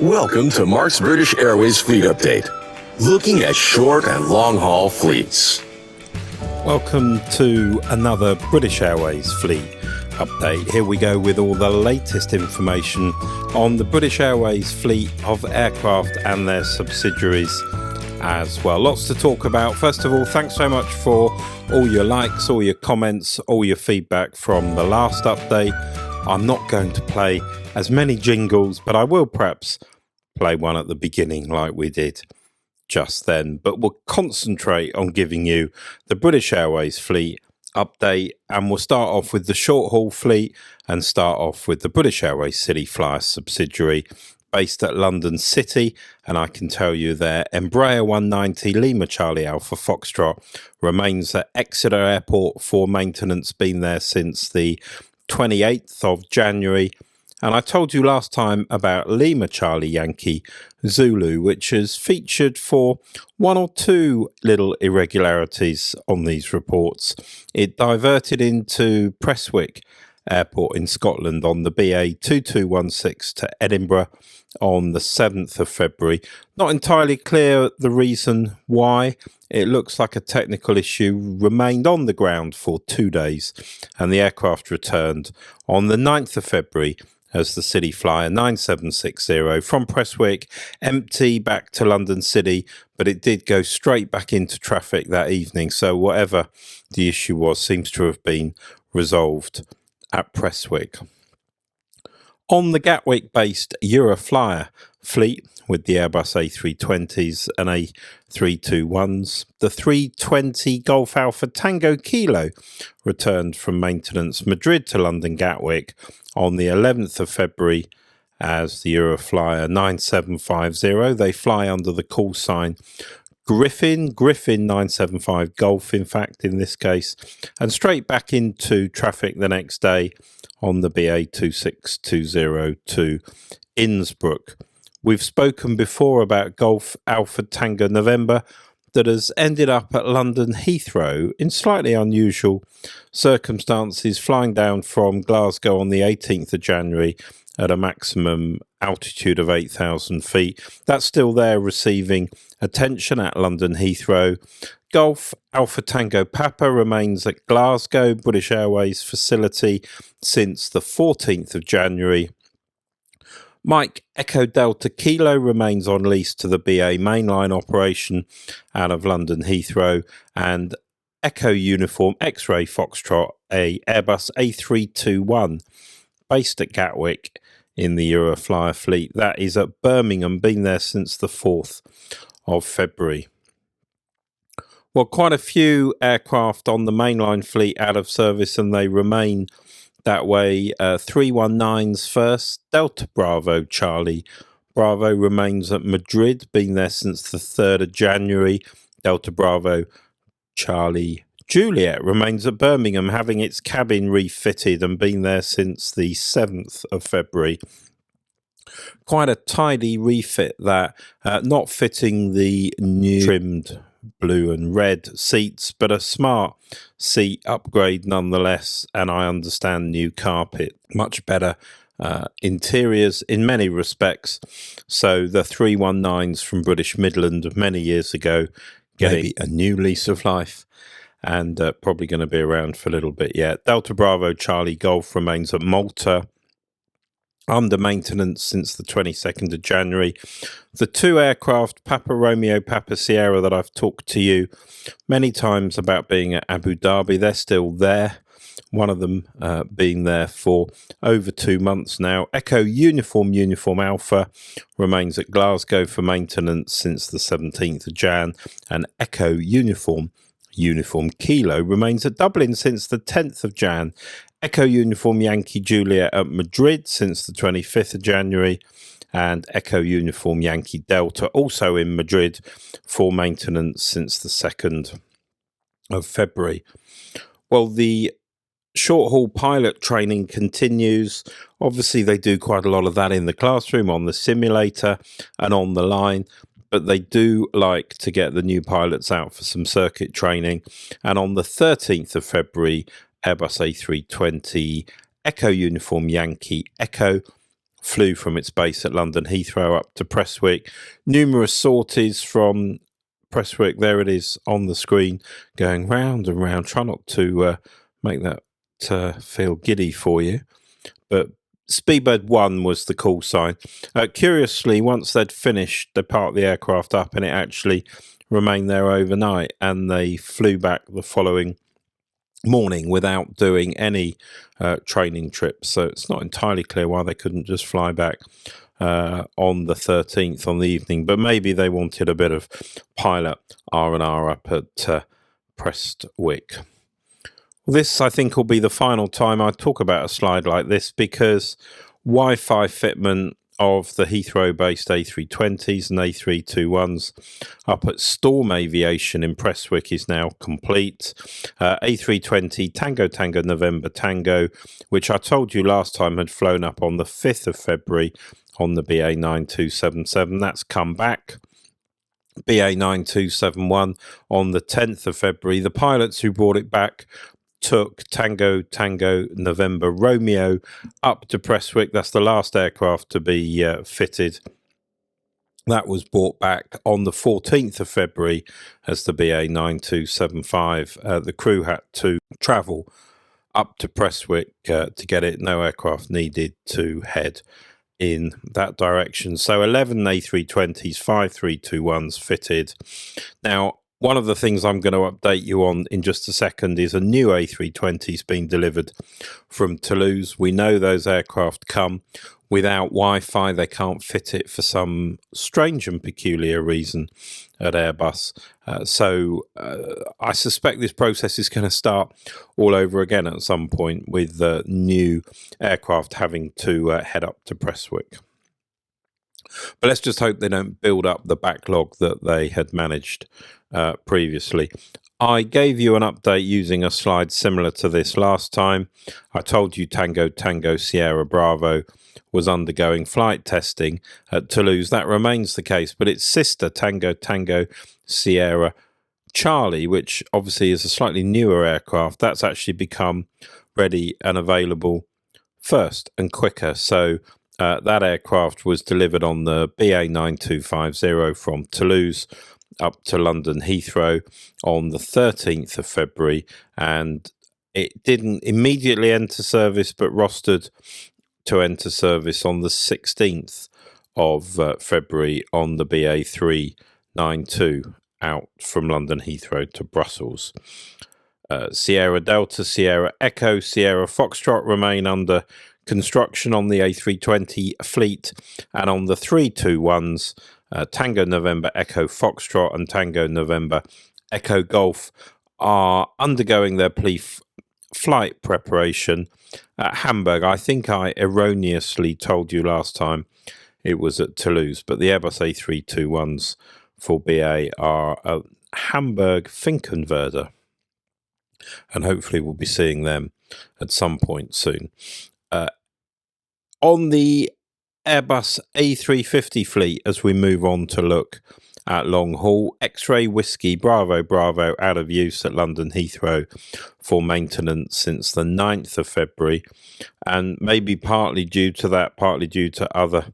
Welcome to Marks British Airways Fleet Update, looking at short and long-haul fleets. Welcome to another British Airways Fleet Update. Here we go with all the latest information on the British Airways fleet of aircraft and their subsidiaries as well. Lots to talk about. First of all, thanks so much for all your likes, all your comments, all your feedback from the last update. I'm not going to play as many jingles, but I will perhaps play one at the beginning like we did just then. But we'll concentrate on giving you the British Airways fleet update, and we'll start off with the short haul fleet and start off with the British Airways Cityflyer subsidiary based at London City. And I can tell you their Embraer 190 Lima Charlie Alpha Foxtrot remains at Exeter Airport for maintenance, been there since the 28th of January. And I told you last time about Lima Charlie Yankee Zulu, which has featured for one or two little irregularities on these reports. It diverted into Prestwick Airport in Scotland on the BA 2216 to Edinburgh on the 7th of February. Not entirely clear the reason why. It looks like a technical issue remained on the ground for 2 days, and the aircraft returned on the 9th of February as the Cityflyer 9760 from Prestwick, empty back to London City, but it did go straight back into traffic that evening. So whatever the issue was seems to have been resolved at Prestwick. On the Gatwick-based Euroflyer fleet with the Airbus A320s and A321s, the 320 Golf Alpha Tango Kilo returned from maintenance Madrid to London Gatwick on the 11th of February as the Euroflyer 9750. They fly under the call sign Griffin 975 Golf, in fact, in this case, and straight back into traffic the next day on the BA 2620 to Innsbruck. We've spoken before about Golf Alpha Tango November that has ended up at London Heathrow in slightly unusual circumstances, flying down from Glasgow on the 18th of January at a maximum altitude of 8,000 feet. That's still there receiving attention at London Heathrow. Golf Alpha Tango Papa remains at Glasgow British Airways facility since the 14th of January. Mike Echo Delta Kilo remains on lease to the BA Mainline operation out of London Heathrow, and Echo Uniform X-Ray Foxtrot, a Airbus A321 based at Gatwick in the Euroflyer fleet. That is at Birmingham, been there since the 4th of February. Well, quite a few aircraft on the Mainline fleet out of service, and they remain that way. 319s first. Delta Bravo Charlie Bravo remains at Madrid, been there since the 3rd of January. Delta Bravo Charlie Juliet remains at Birmingham, having its cabin refitted and been there since the 7th of February. Quite a tidy refit that, not fitting the new trimmed blue and red seats, but a smart seat upgrade nonetheless, and I understand new carpet, much better interiors in many respects. So the 319s from British Midland many years ago getting a new lease of life, and probably going to be around for a little bit yet. Delta Bravo Charlie Golf remains at Malta under maintenance since the 22nd of January. The two aircraft, Papa Romeo, Papa Sierra, that I've talked to you many times about being at Abu Dhabi, they're still there. One of them being there for over 2 months now. Echo Uniform Alpha remains at Glasgow for maintenance since the 17th of Jan, and Echo Uniform Kilo remains at Dublin since the 10th of Jan. Echo Uniform Yankee Juliet at Madrid since the 25th of January, and Echo Uniform Yankee Delta also in Madrid for maintenance since the 2nd of February. Well, the short-haul pilot training continues. Obviously, they do quite a lot of that in the classroom, on the simulator and on the line, but they do like to get the new pilots out for some circuit training. And on the 13th of February, Airbus A320 Echo Uniform Yankee Echo flew from its base at London Heathrow up to Prestwick. Numerous sorties from Prestwick, there it is on the screen, going round and round. Try not to make that feel giddy for you. But Speedbird 1 was the call sign. Curiously, once they'd finished, they parked the aircraft up and it actually remained there overnight, and they flew back the following morning without doing any training trips. So it's not entirely clear why they couldn't just fly back on the 13th on the evening, but maybe they wanted a bit of pilot R&R up at Prestwick. This, I think, will be the final time I talk about a slide like this, because Wi-Fi fitment of the Heathrow-based A320s and A321s up at Storm Aviation in Prestwick is now complete. A320 Tango Tango November Tango, which I told you last time had flown up on the 5th of February on the BA 9277, that's come back. BA 9271 on the 10th of February. The pilots who brought it back took Tango Tango November Romeo up to Prestwick. That's the last aircraft to be fitted. That was brought back on the 14th of February as the BA 9275. The crew had to travel up to Prestwick to get it. No aircraft needed to head in that direction. So 11 A320s, 5 321s fitted. Now, one of the things I'm going to update you on in just a second is a new A320's been delivered from Toulouse. We know those aircraft come without Wi-Fi. They can't fit it for some strange and peculiar reason at Airbus. So I suspect this process is going to start all over again at some point, with the new aircraft having to head up to Prestwick. But let's just hope they don't build up the backlog that they had managed previously. I gave you an update using a slide similar to this last time. I told you Tango Tango Sierra Bravo was undergoing flight testing at Toulouse. That remains the case, but its sister Tango Tango Sierra Charlie, which obviously is a slightly newer aircraft, that's actually become ready and available first and quicker. So that aircraft was delivered on the BA 9250 from Toulouse up to London Heathrow on the 13th of February, and it didn't immediately enter service, but rostered to enter service on the 16th of February on the BA 392 out from London Heathrow to Brussels. Sierra Delta, Sierra Echo, Sierra Foxtrot remain under construction on the A320 fleet, and on the 321s, Tango November Echo Foxtrot and Tango November Echo Golf are undergoing their flight preparation at Hamburg. I think I erroneously told you last time it was at Toulouse, but the Airbus A321s for BA are at Hamburg Finkenwerder, and hopefully we'll be seeing them at some point soon. On the Airbus A350 fleet, as we move on to look at long haul, X-Ray Whiskey Bravo Bravo out of use at London Heathrow for maintenance since the 9th of February, and maybe partly due to that, partly due to other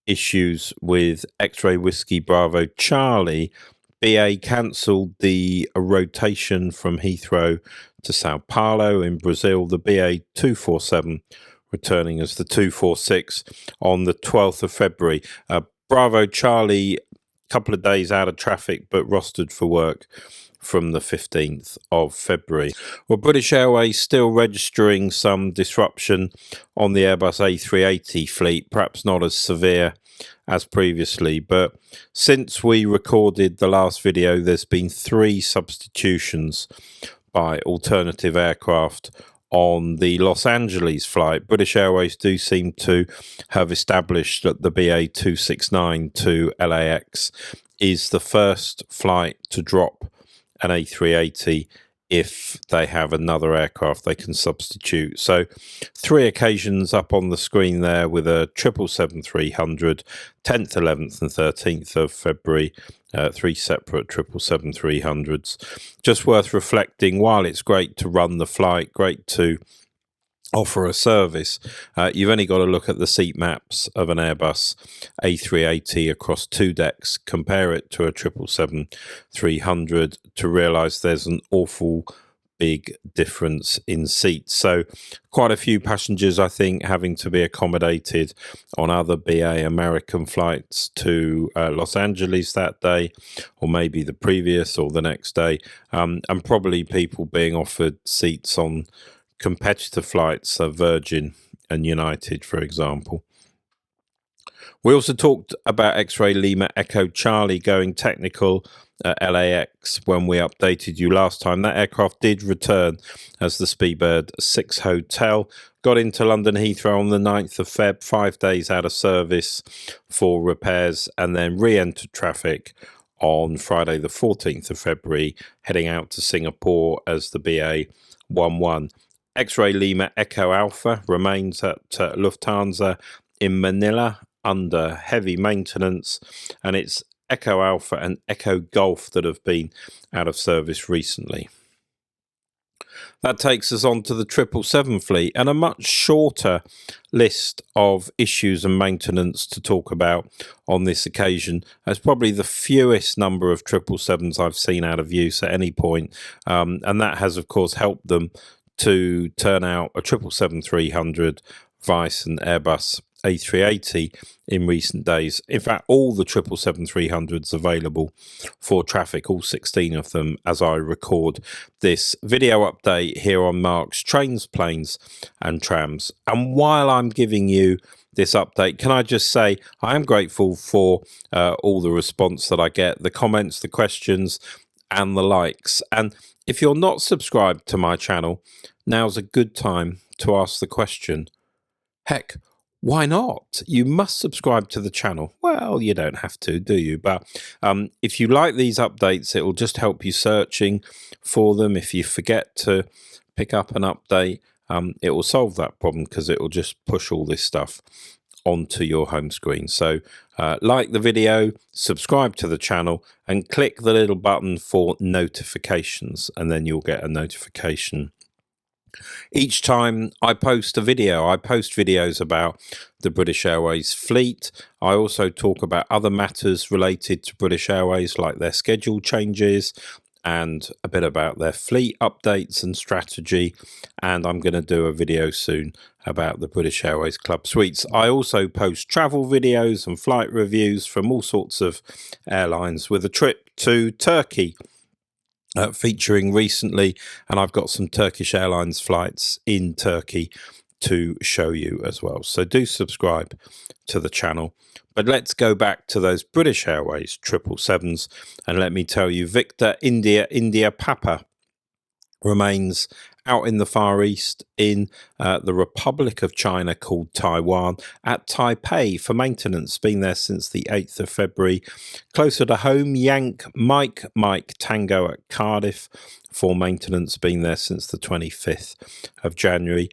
issues with X-Ray Whiskey Bravo Charlie, BA cancelled the rotation from Heathrow to Sao Paulo in Brazil. The BA 247 returning as the 246 on the 12th of February. Bravo Charlie, a couple of days out of traffic, but rostered for work from the 15th of February. Well, British Airways still registering some disruption on the Airbus A380 fleet, perhaps not as severe as previously, but since we recorded the last video, there's been 3 substitutions by alternative aircraft on the Los Angeles flight. British Airways do seem to have established that the BA 269 to LAX is the first flight to drop an A380 if they have another aircraft they can substitute. So 3 occasions up on the screen there with a 777-300, 10th, 11th and 13th of February, 3 separate 777-300s. Just worth reflecting, while it's great to run the flight, great to offer a service. You've only got to look at the seat maps of an Airbus A380 across 2 decks, compare it to a 777-300 to realise there's an awful big difference in seats. So quite a few passengers, I think, having to be accommodated on other BA American flights to Los Angeles that day, or maybe the previous or the next day, and probably people being offered seats on competitor flights, Virgin and United, for example. We also talked about X-Ray Lima Echo Charlie going technical at LAX when we updated you last time. That aircraft did return as the Speedbird 6 Hotel, got into London Heathrow on the 9th of Feb, 5 days out of service for repairs, and then re-entered traffic on Friday the 14th of February, heading out to Singapore as the BA 11. X-Ray Lima Echo Alpha remains at Lufthansa in Manila under heavy maintenance, and it's Echo Alpha and Echo Golf that have been out of service recently. That takes us on to the 777 fleet and a much shorter list of issues and maintenance to talk about on this occasion. That's probably the fewest number of 777s I've seen out of use at any point, and that has, of course, helped them to turn out a 777-300, Vice and Airbus A380 in recent days. In fact, all the 777-300s available for traffic, all 16 of them, as I record this video update here on Marks Trains, Planes and Trams. And while I'm giving you this update, can I just say I am grateful for all the response that I get, the comments, the questions and the likes. And if you're not subscribed to my channel, now's a good time to ask the question, heck, why not? You must subscribe to the channel. Well, you don't have to, do you? But if you like these updates, it will just help you searching for them. If you forget to pick up an update, it will solve that problem because it will just push all this stuff onto your home screen. So like the video, subscribe to the channel and click the little button for notifications, and then you'll get a notification each time I post a video. I post videos about the British Airways fleet. I also talk about other matters related to British Airways, like their schedule changes and a bit about their fleet updates and strategy. And I'm going to do a video soon about the British Airways Club Suites. I also post travel videos and flight reviews from all sorts of airlines, with a trip to Turkey featuring recently, and I've got some Turkish Airlines flights in Turkey to show you as well. So do subscribe to the channel. But let's go back to those British Airways 777s, and let me tell you, Victor India Papa remains out in the Far East in the Republic of China called Taiwan at Taipei for maintenance. Been there since the 8th of February. Closer to home, Yank Mike Tango at Cardiff for maintenance. Been there since the 25th of January.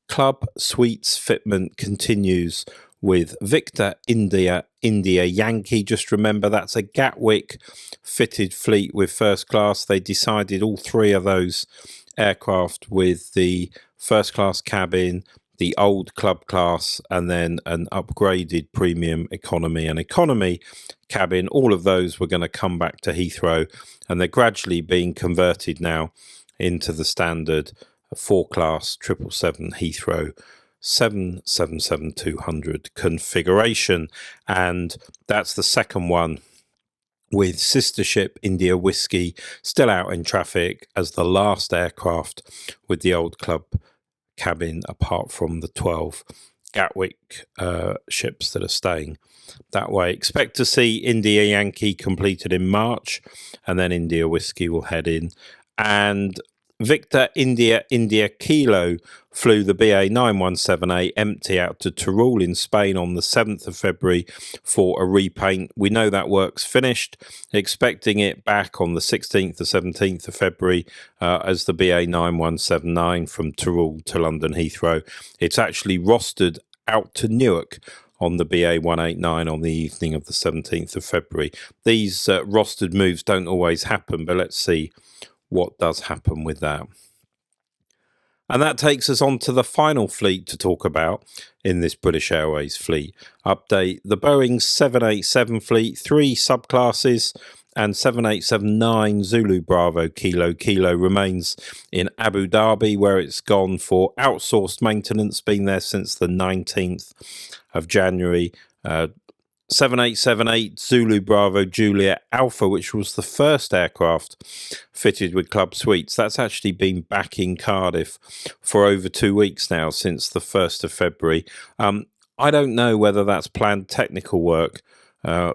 Club Suites fitment continues with Victor India Yankee. Just remember, that's a Gatwick fitted fleet with first class. They decided all 3 of those aircraft with the first class cabin, the old club class, and then an upgraded premium economy and economy cabin. All of those were going to come back to Heathrow, and they're gradually being converted now into the standard 4-class 777 Heathrow 777-200 configuration. And that's the second one, with sister ship India Whiskey still out in traffic as the last aircraft with the old club cabin, apart from the 12 Gatwick ships that are staying that way. Expect to see India Yankee completed in March, and then India Whiskey will head in. And Victor India Kilo flew the BA 917A empty out to Teruel in Spain on the 7th of February for a repaint. We know that work's finished. Expecting it back on the 16th or 17th of February as the BA 9179 from Teruel to London Heathrow. It's actually rostered out to Newark on the BA 189 on the evening of the 17th of February. These rostered moves don't always happen, but let's see what does happen with that. And that takes us on to the final fleet to talk about in this British Airways fleet update. The Boeing 787 fleet, 3 subclasses, and 787-9 Zulu Bravo Kilo Kilo remains in Abu Dhabi, where it's gone for outsourced maintenance, been there since the 19th of January. 7878 Zulu Bravo Juliet Alpha, which was the first aircraft fitted with club suites. That's actually been back in Cardiff for over 2 weeks now, since the 1st of February. I don't know whether that's planned technical work,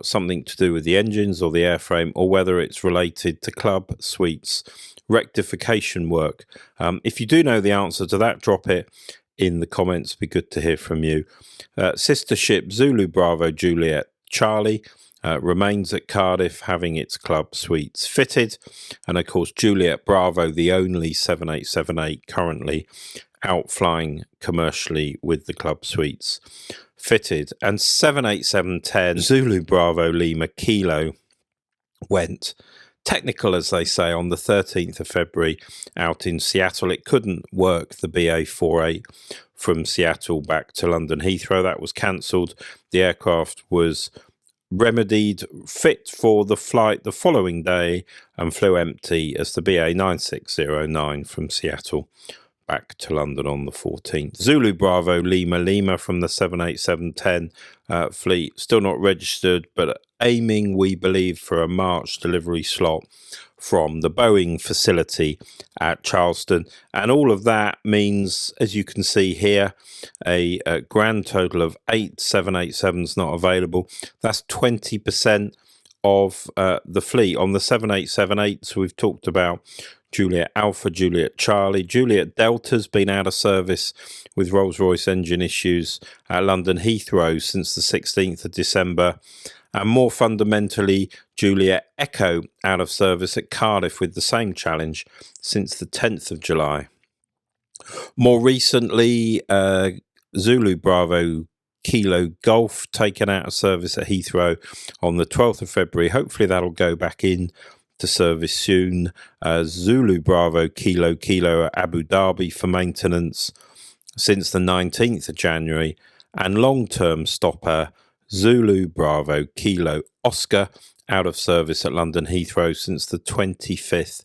something to do with the engines or the airframe, or whether it's related to club suites rectification work. If you do know the answer to that, drop it in the comments. Be good to hear from you. Sister ship Zulu Bravo Juliet Charlie remains at Cardiff, having its club suites fitted, and of course Juliet Bravo, the only 7878 currently out flying commercially with the club suites fitted. And 787-10 Zulu Bravo Lima Kilo went technical, as they say, on the 13th of February out in Seattle. It couldn't work the BA 48 from Seattle back to London Heathrow. That was cancelled. The aircraft was remedied, fit for the flight the following day, and flew empty as the BA 9609 from Seattle back to London on the 14th. Zulu Bravo Lima Lima from the 787-10 fleet, still not registered, but aiming, we believe, for a March delivery slot from the Boeing facility at Charleston. And all of that means, as you can see here, a grand total of 8 787s not available. That's 20% of the fleet. On the 787-8s, we've talked about Juliet Alpha, Juliet Charlie. Juliet Delta's been out of service with Rolls-Royce engine issues at London Heathrow since the 16th of December. And more fundamentally, Juliet Echo out of service at Cardiff with the same challenge since the 10th of July. More recently, Zulu Bravo Kilo Golf taken out of service at Heathrow on the 12th of February. Hopefully that'll go back in to service soon. Zulu Bravo Kilo Kilo at Abu Dhabi for maintenance since the 19th of January. And long-term stopper Zulu Bravo Kilo Oscar out of service at London Heathrow since the 25th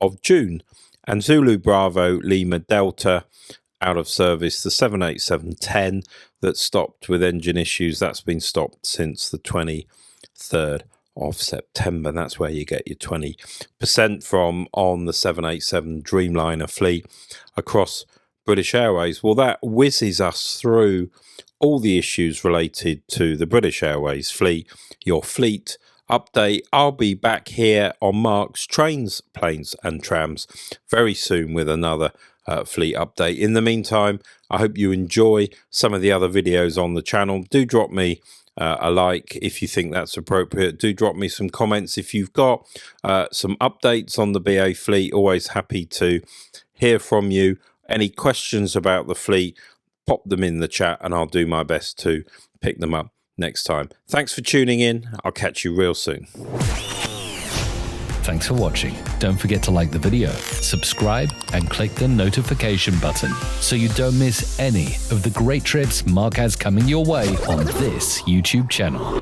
of June. And Zulu Bravo Lima Delta out of service, the 787-10 that stopped with engine issues, that's been stopped since the 23rd of September. That's where you get your 20% from on the 787 Dreamliner fleet across British Airways. Well, that whizzes us through all the issues related to the British Airways fleet, your fleet update. I'll be back here on Marks Trains, Planes and Trams very soon with another fleet update. In the meantime, I hope you enjoy some of the other videos on the channel. Do drop me a like if you think that's appropriate. Do drop me some comments if you've got some updates on the BA fleet. Always happy to hear from you. Any questions about the fleet, pop them in the chat and I'll do my best to pick them up next time. Thanks for tuning in. I'll catch you real soon. Thanks for watching. Don't forget to like the video, subscribe and click the notification button so you don't miss any of the great trips Mark has coming your way on this YouTube channel.